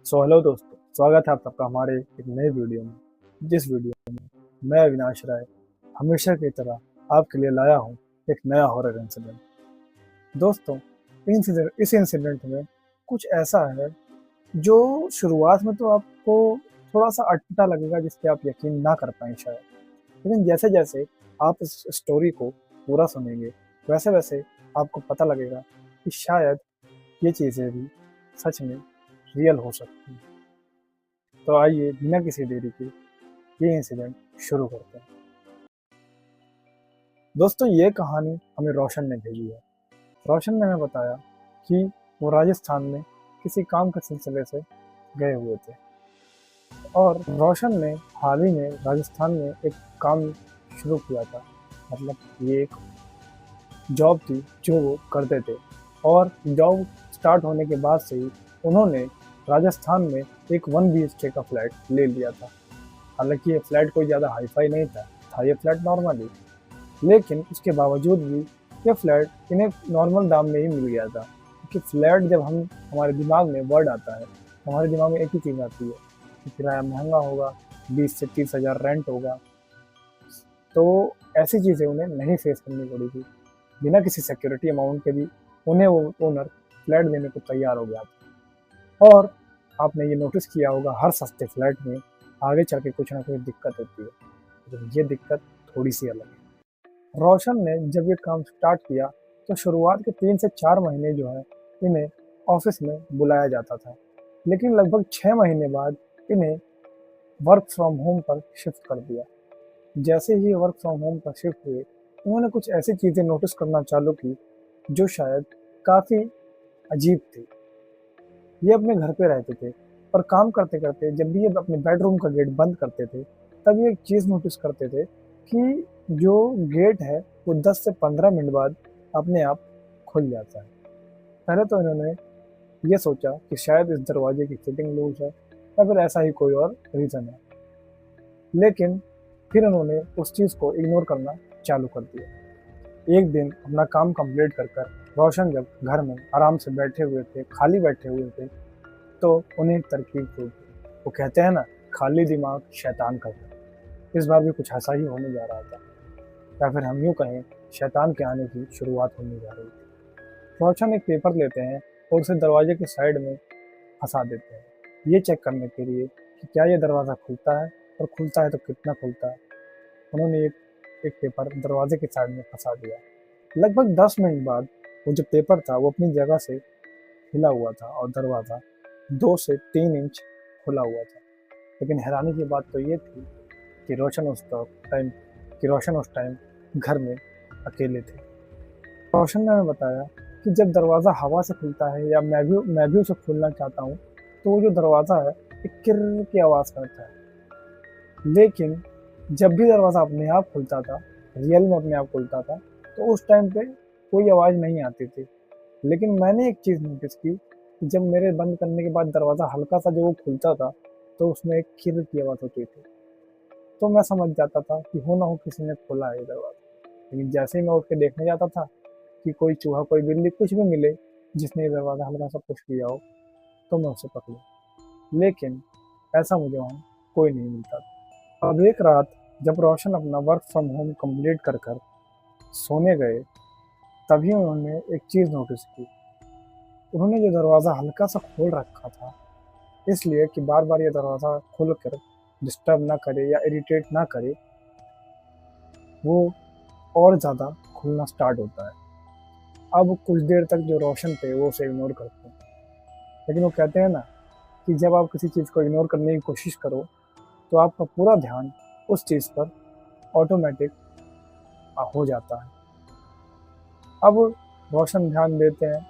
Hello दोस्तों, स्वागत है आप सबका हमारे एक नए वीडियो में। जिस वीडियो में मैं अविनाश राय हमेशा की तरह आपके लिए लाया हूँ एक नया हॉरर इंसिडेंट। दोस्तों, इस इंसिडेंट में कुछ ऐसा है जो शुरुआत में तो आपको थोड़ा सा अटपटा लगेगा, जिस पे आप यकीन ना कर पाएँ शायद। लेकिन जैसे जैसे आप इस स्टोरी को पूरा सुनेंगे, वैसे वैसे आपको पता लगेगा कि शायद ये चीज़ें भी सच में रियल हो सकती हैं। तो आइए बिना किसी देरी के ये इंसिडेंट शुरू करते हैं। दोस्तों, ये कहानी हमें रोशन ने भेजी है। रोशन ने हमें बताया कि वो राजस्थान में किसी काम के सिलसिले से गए हुए थे और रोशन ने हाल ही में राजस्थान में एक काम शुरू किया था। मतलब ये एक जॉब थी जो वो करते थे और जॉब स्टार्ट होने के बाद से ही उन्होंने राजस्थान में एक 1 BHK का फ्लैट ले लिया था। हालांकि ये फ्लैट कोई ज़्यादा हाईफाई नहीं था ये फ्लैट नॉर्मल ही। लेकिन उसके बावजूद भी ये फ्लैट इन्हें नॉर्मल दाम में ही मिल गया था, क्योंकि फ्लैट जब हमारे दिमाग में वर्ड आता है तो हमारे दिमाग में एक ही चीज़ आती है कि किराया महंगा होगा, 20 से 30 हज़ार रेंट होगा। तो ऐसी चीज़ें उन्हें नहीं फेस करनी पड़ी थी। बिना किसी सिक्योरिटी अमाउंट के भी उन्हें वो ओनर फ्लैट देने को तैयार हो गया था। और आपने ये नोटिस किया होगा, हर सस्ते फ्लैट में आगे चल के कुछ ना कुछ दिक्कत होती है, लेकिन ये दिक्कत थोड़ी सी अलग है। रोशन ने जब ये काम स्टार्ट किया तो शुरुआत के 3 से 4 महीने जो है इन्हें ऑफिस में बुलाया जाता था, लेकिन लगभग 6 महीने बाद इन्हें वर्क फ्रॉम होम पर शिफ्ट कर दिया। जैसे ही वर्क फ्रॉम होम पर शिफ्ट हुए, उन्होंने कुछ ऐसी चीज़ें नोटिस करना चालू की जो शायद काफ़ी अजीब थी। ये अपने घर पे रहते थे और काम करते करते जब भी ये अपने बेडरूम का गेट बंद करते थे, तब ये एक चीज़ नोटिस करते थे कि जो गेट है वो 10 से 15 मिनट बाद अपने आप खुल जाता है। पहले तो इन्होंने ये सोचा कि शायद इस दरवाजे की फिटिंग लूज है या फिर ऐसा ही कोई और रीज़न है, लेकिन फिर उन्होंने उस चीज़ को इग्नोर करना चालू कर दिया। एक दिन अपना काम कंप्लीट कर कर रोशन जब घर में आराम से बैठे हुए थे, खाली बैठे हुए थे, तो उन्हें एक तरकीब सूझी। वो कहते हैं ना, खाली दिमाग शैतान का घर। इस बार भी कुछ ऐसा ही होने जा रहा था, या फिर हम यूँ कहें शैतान के आने की शुरुआत होने जा रही थी। रोशन एक पेपर लेते हैं और उसे दरवाजे के साइड में फंसा देते हैं, ये चेक करने के लिए कि क्या ये दरवाज़ा खुलता है, और खुलता है तो कितना खुलता है। उन्होंने एक पेपर दरवाजे के साइड में फंसा दिया। लगभग 10 मिनट बाद वो जो पेपर था वो अपनी जगह से हिला हुआ था और दरवाज़ा 2 से 3 इंच खुला हुआ था। लेकिन हैरानी की बात तो ये थी कि रोशन उस टाइम घर में अकेले थे। रोशन ने हमें बताया कि जब दरवाज़ा हवा से खुलता है या मैं भी उसे खोलना चाहता हूँ, तो वो जो दरवाज़ा है एक किर की आवाज़ करता है। लेकिन जब भी दरवाज़ा अपने आप खुलता था, रियल में अपने आप खुलता था, तो उस टाइम पे कोई आवाज़ नहीं आती थी। लेकिन मैंने एक चीज़ नोटिस की कि जब मेरे बंद करने के बाद दरवाज़ा हल्का-सा जो वो खुलता था, तो उसमें एक किर की आवाज़ होती थी। तो मैं समझ जाता था कि हो ना हो किसी ने खोला है ये दरवाज़ा। लेकिन जैसे ही मैं उठ के देखने जाता था कि कोई चूहा, कोई बिल्ली कुछ भी मिले जिसने ये दरवाज़ा हल्का-सा पुश किया हो, तो मैं उसे पकड़ूँ। लेकिन ऐसा मुझे वहाँ कोई नहीं मिलता था। अब एक रात जब रोशन अपना वर्क फ्रॉम होम कंप्लीट कर कर सोने गए, तभी उन्होंने एक चीज़ नोटिस की। उन्होंने जो दरवाज़ा हल्का-सा खोल रखा था, इसलिए कि बार-बार ये दरवाज़ा खुलकर डिस्टर्ब ना करे या इरिटेट ना करे, वो और ज़्यादा खुलना स्टार्ट होता है। अब कुछ देर तक जो रोशन थे वो उसे इग्नोर करते हैं, लेकिन वो कहते हैं ना कि जब आप किसी चीज़ को इग्नोर करने की कोशिश करो, तो आपका पूरा ध्यान उस चीज़ पर ऑटोमेटिक हो जाता है। अब रोशन ध्यान देते हैं,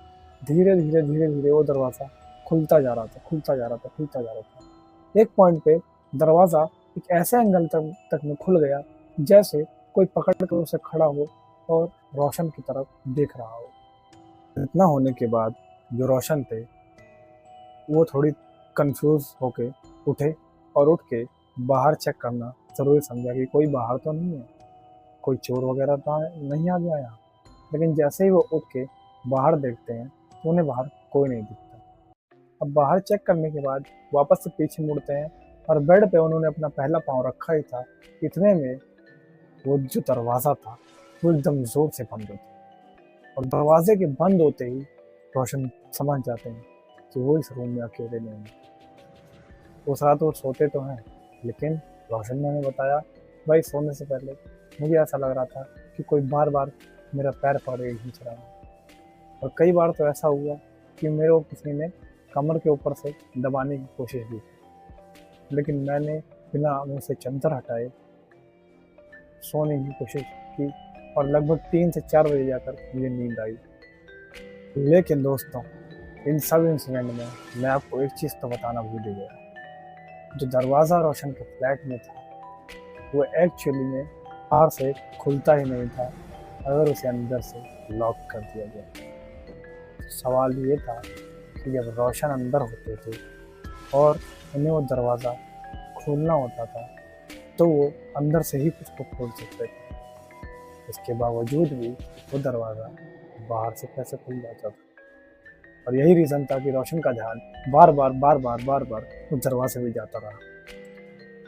धीरे-धीरे वो दरवाज़ा खुलता जा रहा था, खुलता जा रहा था, खुलता जा रहा था। एक पॉइंट पे दरवाज़ा एक ऐसे एंगल तक में खुल गया, जैसे कोई पकड़ के उसे खड़ा हो और रोशन की तरफ देख रहा हो। इतना होने के बाद जो रोशन थे, वो थोड़ी कन्फ्यूज़ होके उठे और उठ के बाहर चेक करना ज़रूरी समझा कि कोई बाहर तो नहीं है, कोई चोर वगैरह तो नहीं आ गया यहाँ। लेकिन जैसे ही वो उठ के बाहर देखते हैं, तो उन्हें बाहर कोई नहीं दिखता। अब बाहर चेक करने के बाद वापस से पीछे मुड़ते हैं और बेड पे उन्होंने अपना पहला पाँव रखा ही था, इतने में वो जो दरवाज़ा था वो एकदम ज़ोर से बंद होता है। और दरवाजे के बंद होते ही रोशन समझ जाते हैं कि वो इस रूम में अकेले नहीं हैं। उस रात वो सोते तो हैं, लेकिन रोशन ने हमें बताया, भाई सोने से पहले मुझे ऐसा लग रहा था कि कोई बार बार मेरा पैर पकड़ के खींच रहा है। और कई बार तो ऐसा हुआ कि मेरे को किसी ने कमर के ऊपर से दबाने की कोशिश की, लेकिन मैंने बिना मुंह से चादर हटाए सोने की कोशिश की और लगभग 3 से 4 बजे जाकर मुझे नींद आई। लेकिन दोस्तों, इन सब इंसिडेंट में मैं आपको एक चीज़ तो बताना भूल ही गया। जो दरवाज़ा रोशन के फ्लैट में था वो एक्चुअली में बाहर से खुलता ही नहीं था अगर उसे अंदर से लॉक कर दिया गया। सवाल ये था कि जब रोशन अंदर होते थे और उन्हें वो दरवाज़ा खोलना होता था तो वो अंदर से ही कुछ को खोल सकते थे। इसके बावजूद भी वो दरवाज़ा बाहर से कैसे खुल जाता था। और यही रीज़न था कि रोशन का ध्यान बार बार उस दरवाजे में जाता रहा।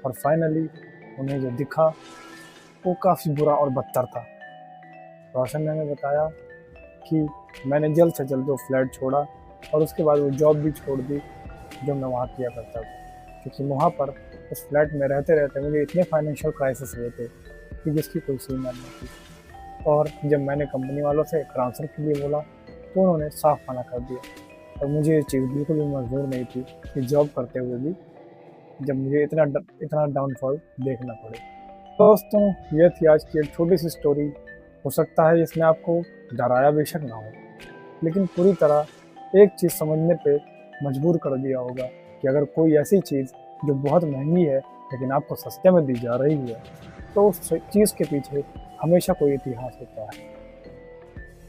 और फाइनली उन्हें जो दिखा वो काफ़ी बुरा और बदतर था। रोशन ने हमें बताया कि मैंने जल्द से जल्द वो फ्लैट छोड़ा और उसके बाद वो जॉब भी छोड़ दी जो मैं वहाँ किया करता था, क्योंकि वहाँ पर उस फ्लैट में रहते रहते मुझे इतने फाइनेंशियल क्राइसिस हुए थे कि जिसकी कोई सीमा नहीं थी। और जब मैंने कंपनी वालों से ट्रांसफ़र के लिए बोला तो उन्होंने साफ मना कर दिया। और मुझे ये चीज़ बिल्कुल भी मंजूर नहीं थी कि जॉब करते हुए भी जब मुझे इतना डाउनफॉल देखना पड़े। दोस्तों, ये थी आज की एक छोटी सी स्टोरी। हो सकता है इसने आपको डराया बेशक ना हो, लेकिन पूरी तरह एक चीज़ समझने पे मजबूर कर दिया होगा कि अगर कोई ऐसी चीज़ जो बहुत महंगी है लेकिन आपको सस्ते में दी जा रही है तो उस चीज़ के पीछे हमेशा कोई इतिहास होता है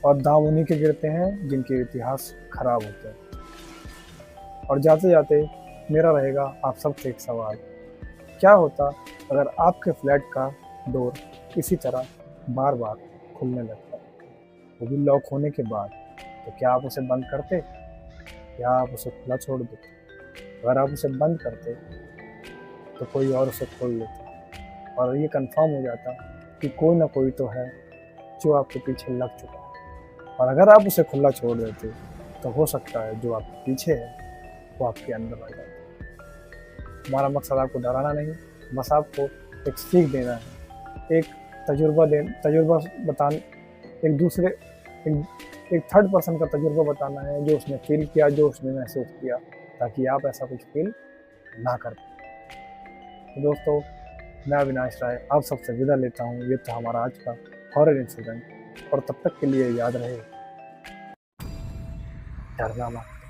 और दाम उन्हीं के गिरते हैं जिनके इतिहास खराब होते हैं। और जाते जाते मेरा रहेगा आप सबसे एक सवाल, क्या होता अगर आपके फ्लैट का डोर इसी तरह बार बार खुलने लगता, वो भी लॉक होने के बाद? तो क्या आप उसे बंद करते या आप उसे खुला छोड़ देते? अगर आप उसे बंद करते तो कोई और उसे खोल लेता और ये कंफर्म हो जाता कि कोई ना कोई तो है जो आपके पीछे लग चुका है। और अगर आप उसे खुला छोड़ देते तो हो सकता है जो आपके पीछे है वो आपके अंदर आ जाता। हमारा मकसद आपको डराना नहीं, बस आपको एक सीख देना है, एक तजुर्बा बताना, एक थर्ड पर्सन का तजुर्बा बताना है जो उसने फील किया, जो उसने महसूस किया, ताकि आप ऐसा कुछ फील ना कर पाए। तो दोस्तों, मैं अविनाश राय आप सबसे विदा लेता हूँ। ये था हमारा आज का हॉरर इंसिडेंट और तब तक के लिए याद रहे, डरना मत।